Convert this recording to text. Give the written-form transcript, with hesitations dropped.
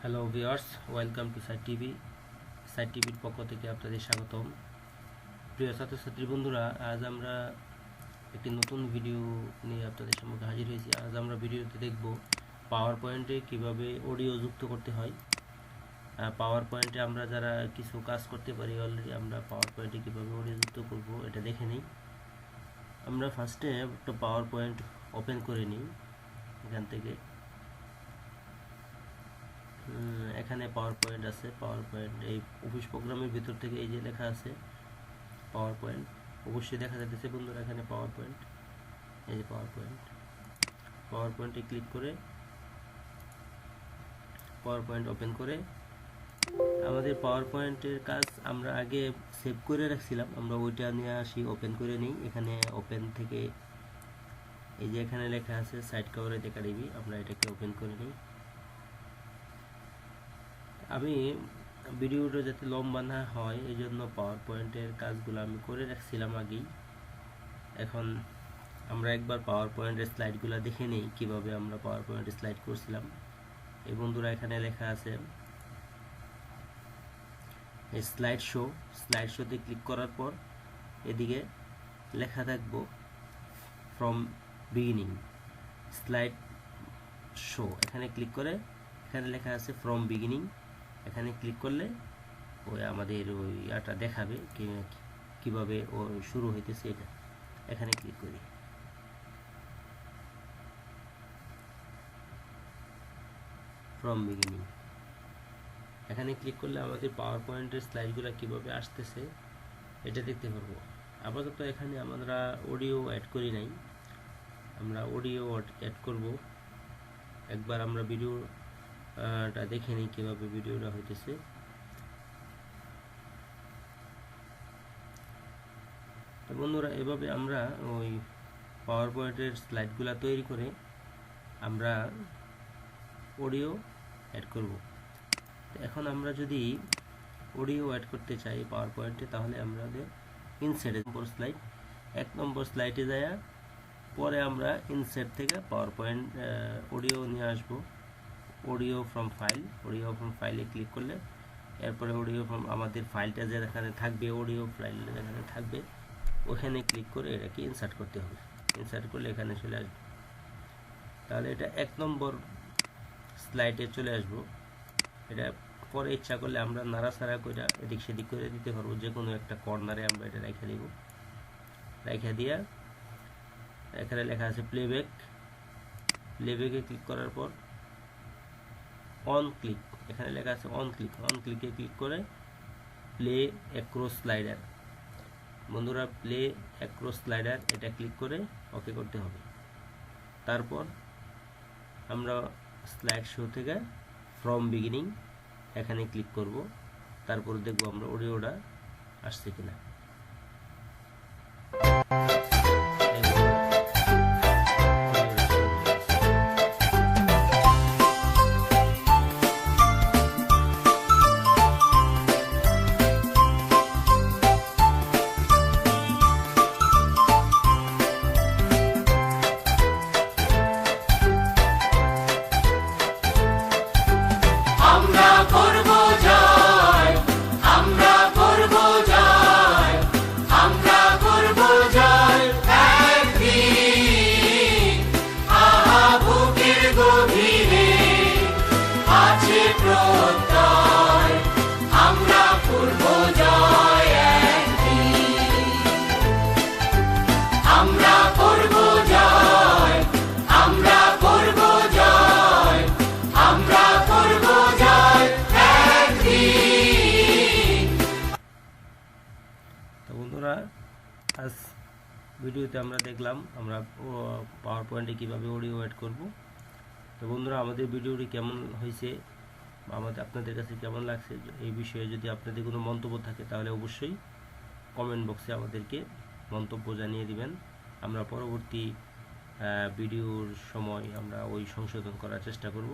Hello viewers, welcome to Site টিভির পক্ষ থেকে আপনাদের স্বাগতম। প্রিয় ছাত্রছাত্রী বন্ধুরা, আজ আমরা একটি নতুন ভিডিও নিয়ে আপনাদের সম্মুখে হাজির হয়েছি। আজ আমরা ভিডিওতে দেখব পাওয়ার পয়েন্টে কীভাবে অডিও যুক্ত করতে হয়। পাওয়ার পয়েন্টে আমরা যারা কিছু কাজ করতে পারি অলরেডি, আমরা পাওয়ার পয়েন্টে কীভাবে অডিও যুক্ত করব এটা দেখে নিই। আমরা ফার্স্টে একটা পাওয়ার পয়েন্ট ওপেন করে নিই। এখান থেকে এখানে পাওয়ার পয়েন্ট আছে। পাওয়ার পয়েন্ট এই অফিস প্রোগ্রামের ভিতর থেকে এই যে লেখা আছে পাওয়ার পয়েন্ট, অবশ্যই দেখা যাচ্ছে বন্ধুরা এখানে পাওয়ার পয়েন্ট। এই যে পাওয়ার পয়েন্টে ক্লিক করে পাওয়ার পয়েন্ট ওপেন করে আমাদের পাওয়ার পয়েন্টের কাজ আমরা আগে সেভ করে রাখছিলাম, আমরা ওইটা নিয়ে আসি, ওপেন করে নিই। এখানে ওপেন থেকে এই যে এখানে লেখা আছে saitkawraidacademi, আমরা এটাকে ওপেন করে নিই। আমি ভিডিওটা যাতে লম্বা না হয় এই জন্য পাওয়ার পয়েন্টের কাজগুলো আমি করে রাখছিলাম আগেই। এখন আমরা একবার পাওয়ার পয়েন্টের স্লাইডগুলো দেখে নিই কীভাবে আমরা পাওয়ার পয়েন্টের স্লাইড করছিলাম। এই বন্ধুরা এখানে লেখা আছে এই স্লাইড শোতে ক্লিক করার পর এদিকে লেখা থাকবো ফ্রম বিগিনিং স্লাইড শো। এখানে ক্লিক করে এখানে লেখা আছে ফ্রম বিগিনিং, এখানে ক্লিক করলে ওই আমাদের ওই আটা দেখাবে কিভাবে ও শুরু হইতেছে। এটা এখানে ক্লিক করি, ফ্রম বিগিনিং এখানে ক্লিক করলে আমাদের পাওয়ার পয়েন্টের স্লাইডগুলো কিভাবে আসতেছে এটা দেখতে পারবো। আপাতত এখানে আমরা অডিও অ্যাড করি নাই, আমরা অডিও অ্যাড করব। একবার আমরা ভিডিওটা দেখে নিই কিভাবে ভিডিওটা হইতেছে। তো বন্ধুরা, এভাবে আমরা ওই পাওয়ার পয়েন্টের স্লাইডগুলো তৈরি করে আমরা অডিও অ্যাড করব। তো এখন আমরা যদি অডিও অ্যাড করতে চাই পাওয়ার পয়েন্টে, তাহলে আমাদের ইনসার্ট স্লাইড 1 নম্বর স্লাইডে যায়, পরে আমরা ইনসার্ট থেকে পাওয়ার পয়েন্ট অডিও নিয়ে আসবো। অডিও ফ্রম ফাইলে ক্লিক করলে এরপরে অডিও ফ্রম আমাদের ফাইলটা যেখানে থাকবে, অডিও ফাইল যেখানে থাকবে ওখানে ক্লিক করে এটাকে ইনসার্ট করতে হবে। ইনসার্ট করলে এখানে চলে আসবে, তাহলে এটা 1 নম্বর স্লাইডে চলে আসবো। এটা পরে ইচ্ছা করলে আমরা নাড়াচাড়া করে এদিক সেদিক করে দিতে পারবো, যে কোনো একটা কর্নারে আমরা এটা রেখে দিব। রেখে দিয়ে এখানে লেখা আছে প্লেব্যাকে ক্লিক করার পর অন ক্লিক, এখানে লেখা আছে অন ক্লিকে ক্লিক করে প্লে অ্যাক্রস স্লাইডার। বন্ধুরা, প্লে অ্যাক্রস স্লাইডার এটা ক্লিক করে ওকে করতে হবে। তারপর আমরা স্লাইড শো থেকে ফ্রম বিগিনিং এখানে ক্লিক করব। তারপর দেখব আমরা অডিওটা আসছে কিনা। বন্ধুরা, আজ ভিডিওতে আমরা দেখলাম আমরা পাওয়ার পয়েন্টে কীভাবে অডিও অ্যাড করব। তো বন্ধুরা, আমাদের ভিডিওটি কেমন হয়েছে, আপনাদের কাছে কেমন লাগছে, এই বিষয়ে যদি আপনাদের কোনো মন্তব্য থাকে তাহলে অবশ্যই কমেন্ট বক্সে আমাদেরকে মন্তব্য জানিয়ে দিবেন। আমরা পরবর্তী ভিডিওর সময় আমরা ওই সংশোধন করার চেষ্টা করব।